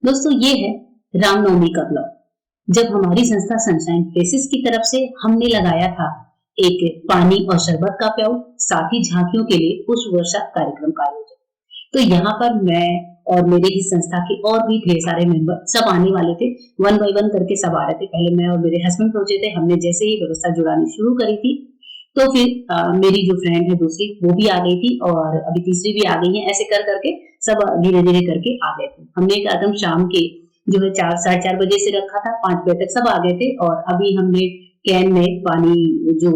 दोस्तों ये है रामनवमी का ब्लॉग। जब हमारी संस्था सनशाइन प्लेसेस की तरफ से हमने लगाया था एक पानी और शरबत का प्याऊ, साथ ही झांकियों के लिए पुष्प वर्षा कार्यक्रम का आयोजन। तो यहाँ पर मैं और मेरे ही संस्था के और भी ढेर सारे मेंबर सब आने वाले थे। वन बाय वन करके सब आ रहे थे। पहले मैं और मेरे हस्बैंड पहुंचे थे। हमने जैसे ही व्यवस्था जुड़ानी शुरू करी थी तो फिर मेरी जो फ्रेंड है दूसरी वो भी आ गई थी और अभी तीसरी भी आ गई है। ऐसे कर करके सब धीरे धीरे करके आ गए थे। हमने कार्यक्रम शाम के जो है 4 साढ़े 4 बजे से रखा था, 5 बजे तक सब आ गए थे। और अभी हमने कैन में पानी जो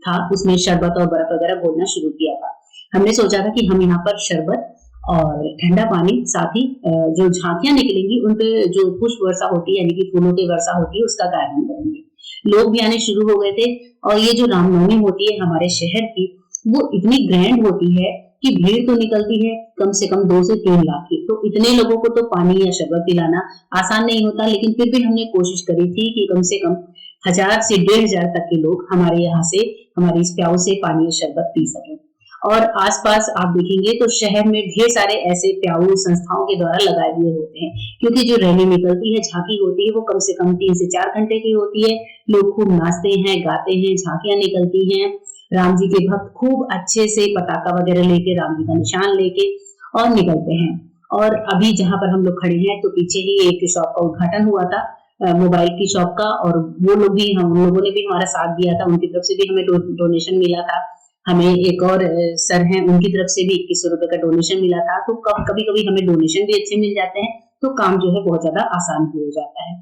था उसमें शरबत और बर्फ वगैरह घोलना शुरू किया था। हमने सोचा था कि हम यहाँ पर शरबत और ठंडा पानी, साथ ही जो झांकियां निकलेंगी उन पे जो पुष्प वर्षा होती है यानी कि फूलों की वर्षा होती है उसका कार्यक्रम करेंगे। लोग भी आने शुरू हो गए थे। और ये जो रामनवमी होती है हमारे शहर की, वो इतनी ग्रैंड होती है कि भीड़ तो निकलती है कम से कम 2 से 3 लाख की। तो इतने लोगों को तो पानी या शरबत पिलाना आसान नहीं होता, लेकिन फिर भी हमने कोशिश करी थी कि कम से कम 1000 से 1500 तक के लोग हमारे यहाँ से, हमारी इस प्याऊ से पानी या शरबत पी सकें। और आसपास आप देखेंगे तो शहर में ढेर सारे ऐसे प्याऊ संस्थाओं के द्वारा लगाए हुए होते हैं, क्योंकि जो रैली निकलती है, झांकी होती है, वो कम से कम 3 से 4 घंटे की होती है। लोग खूब नाचते हैं, गाते हैं, झांकियां निकलती हैं। राम जी के भक्त खूब अच्छे से पताका वगैरह लेके, राम जी का निशान लेके और निकलते हैं। और अभी जहां पर हम लोग खड़े हैं तो पीछे ही एक शॉप का उद्घाटन हुआ था, मोबाइल की शॉप का। और वो लोग भी, हम लोगों ने भी हमारा साथ दिया था। उनकी तरफ से भी हमें डोनेशन मिला था। हमें एक और सर हैं, उनकी तरफ से भी 2100 रुपए का डोनेशन मिला था। तो कभी कभी हमें डोनेशन भी अच्छे मिल जाते हैं, तो काम जो है बहुत ज्यादा आसान भी हो जाता है।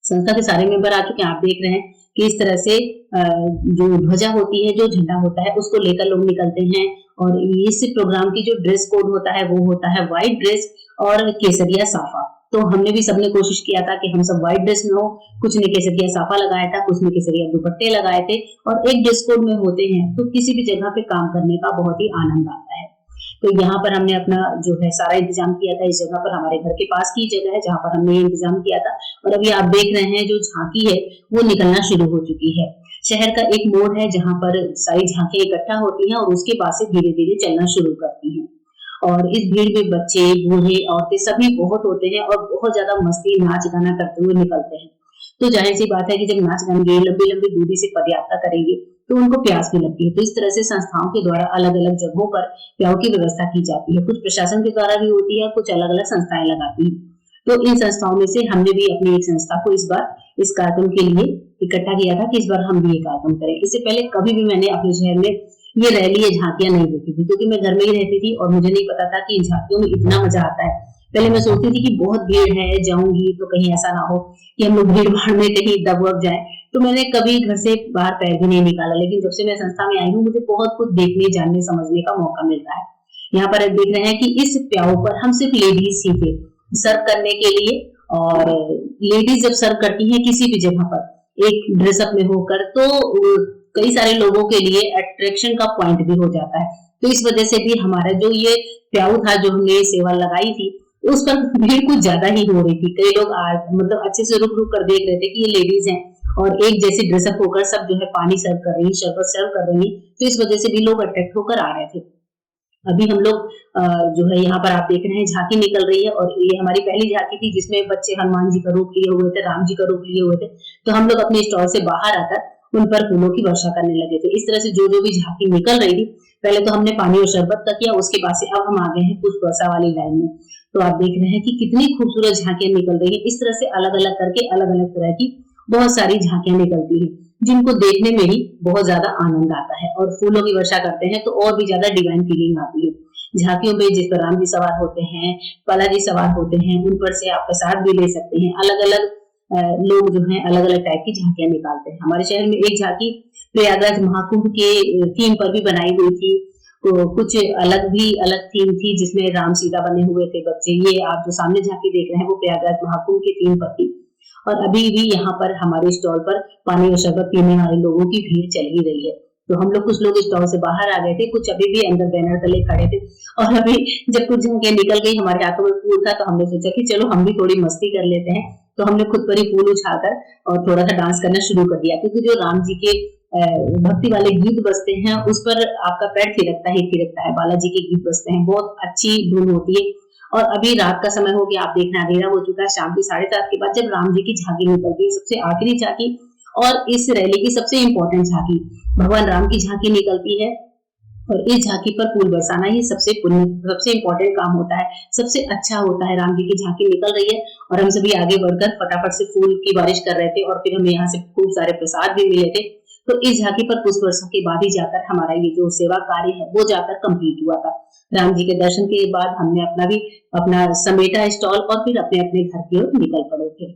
संस्था के सारे मेंबर आ चुके हैं। आप देख रहे हैं कि इस तरह से जो ध्वजा होती है, जो झंडा होता है, उसको लेकर लोग निकलते हैं। और इस प्रोग्राम की जो ड्रेस कोड होता है वो होता है व्हाइट ड्रेस और केसरिया साफा। तो हमने भी सबने कोशिश किया था कि हम सब व्हाइट ड्रेस में हो। कुछ ने केसरिया साफा लगाया था, कुछ ने केसरिया दुपट्टे लगाए थे। और एक ड्रेस कोड में होते हैं तो किसी भी जगह पे काम करने का बहुत ही आनंद आता है। तो यहाँ पर हमने अपना जो है सारा इंतजाम किया था। इस जगह पर हमारे घर के पास की जगह है जहाँ पर हमने ये इंतजाम किया था। और अभी आप देख रहे हैं जो झांकी है वो निकलना शुरू हो चुकी है। शहर का एक मोड़ है जहाँ पर सारी झांकियां इकट्ठा होती हैं और उसके पास से धीरे धीरे चलना शुरू करती हैं। और इस भीड़ में बच्चे, बूढ़े, औरतें सभी बहुत होते हैं और बहुत ज्यादा मस्ती, नाच गाना करते हुए निकलते हैं। तो जाहिर सी बात है कि जब नाच गाएंगे, लंबी लंबी दूरी से पदयात्रा करेंगे, तो उनको प्यास भी लगती है। तो इस तरह से संस्थाओं के द्वारा अलग अलग जगहों पर प्याऊ की व्यवस्था की जाती है। कुछ प्रशासन के द्वारा भी होती है, कुछ अलग अलग संस्थाएं लगाती हैं। तो इन संस्थाओं में से हमने भी अपनी एक संस्था को इस बार इस कार्यक्रम के लिए इकट्ठा किया था कि इस बार हम भी ये कार्यक्रम करें। इससे पहले कभी भी मैंने अपने शहर में ये रैली या झांकियां नहीं देखी थी, क्योंकि मैं घर में ही रहती थी और मुझे नहीं पता था कि इन झांकियों में इतना मजा आता है। पहले मैं सोचती थी कि बहुत भीड़ है, जाऊंगी तो कहीं ऐसा ना हो कि हम लोग भीड़ भाड़ में कहीं दब वब जाए। तो मैंने कभी घर से बाहर पैर भी नहीं निकाला। लेकिन जब से मैं संस्था में आई हूँ, मुझे बहुत कुछ देखने, जानने, समझने का मौका मिल रहा है। यहाँ पर आप देख रहे हैं कि इस प्याऊ पर हम सिर्फ लेडीज ही थे सर्व करने के लिए। और लेडीज जब सर्व करती हैं किसी भी जगह पर एक ड्रेसअप में होकर, तो कई सारे लोगों के लिए अट्रैक्शन का पॉइंट भी हो जाता है। तो इस वजह से भी हमारा जो ये प्याऊ था, जो हमने सेवा लगाई थी, उस पर भीड़ कुछ ज्यादा ही हो रही थी। कई लोग मतलब अच्छे से रुक रुक कर देख रहे थे कि ये लेडीज हैं और एक जैसी ड्रेसअप होकर सब जो है पानी सर्व कर रही, शरबत सर्व कर रही। तो इस वजह से भी लोग अट्रैक्ट होकर आ रहे थे। अभी हम लोग जो है यहाँ पर आप देख रहे हैं झांकी निकल रही है। और ये हमारी पहली झांकी थी जिसमें बच्चे हनुमान जी का रूप लिए हुए थे, राम जी का रूप लिए हुए थे। तो हम लोग अपने स्टॉल से बाहर आकर उन पर फूलों की वर्षा करने लगे थे। इस तरह से जो जो भी झांकी निकल रही थी, पहले तो हमने पानी और शरबत का किया, उसके बाद से अब हम आ गए हैं पुष्प वर्षा वाली लाइन में। तो आप देख रहे हैं कि कितनी खूबसूरत झांकियां निकल रही है। इस तरह से अलग अलग करके अलग अलग तरह की बहुत सारी झांकियां निकलती है, जिनको देखने में ही बहुत ज्यादा आनंद आता है। और फूलों की वर्षा करते हैं तो और भी ज्यादा डिवाइन फीलिंग आती है। झांकियों में जिस पर राम जी सवार होते हैं, बालाजी सवार होते हैं, उन पर से आप प्रसाद भी ले सकते हैं। अलग अलग लोग जो हैं अलग अलग टाइप की झांकियां निकालते हैं। हमारे शहर में एक झांकी प्रयागराज महाकुंभ के थीम पर भी बनाई हुई थी। तो कुछ अलग थीम थी जिसमें राम सीता बने हुए थे बच्चे। ये आप जो सामने झांकी देख रहे हैं वो प्रयागराज महाकुंभ की थीम पर थी। और अभी भी यहाँ पर हमारे स्टॉल पर पानी और शरबत पीने वाले लोगों की भीड़ चल ही रही है। तो हम लोग कुछ लोग स्टॉल से बाहर आ गए थे, कुछ अभी भी अंदर बैनर तले खड़े थे। और अभी जब कुछ झांकियां निकल गई, हमारे हाथों में फूल था, तो हमने सोचा कि चलो हम भी थोड़ी मस्ती कर लेते हैं। तो हमने खुद पर ही फूल उछाकर और थोड़ा सा डांस करना शुरू कर दिया, क्योंकि जो राम जी के भक्ति वाले गीत बजते हैं उस पर आपका पैर थिरकता ही थिरकता है। बालाजी के गीत बजते हैं, बहुत अच्छी धुन होती है। और अभी रात का समय हो गया, आप देखना अंधेरा हो चुका है, शाम के 7:30 के बाद जब राम जी की झांकी निकलती है, सबसे आखिरी झांकी और इस रैली की सबसे इम्पोर्टेंट झांकी, भगवान राम की झांकी निकलती है और इस झांकी पर फूल बरसाना ये सबसे पुण्य, सबसे इम्पोर्टेंट काम होता है, सबसे अच्छा होता है। राम जी की झांकी निकल रही है और हम सभी आगे बढ़कर फटाफट से फूल की बारिश कर रहे थे और फिर हमें यहाँ से खूब सारे प्रसाद भी मिले थे। तो इस झांकी पर पुष्प वर्षा के बाद ही जाकर हमारा ये जो सेवा कार्य है वो जाकर कंप्लीट हुआ था। राम जी के दर्शन के बाद हमने अपना समेटा स्टॉल और फिर अपने अपने घर की ओर निकल पड़े थे।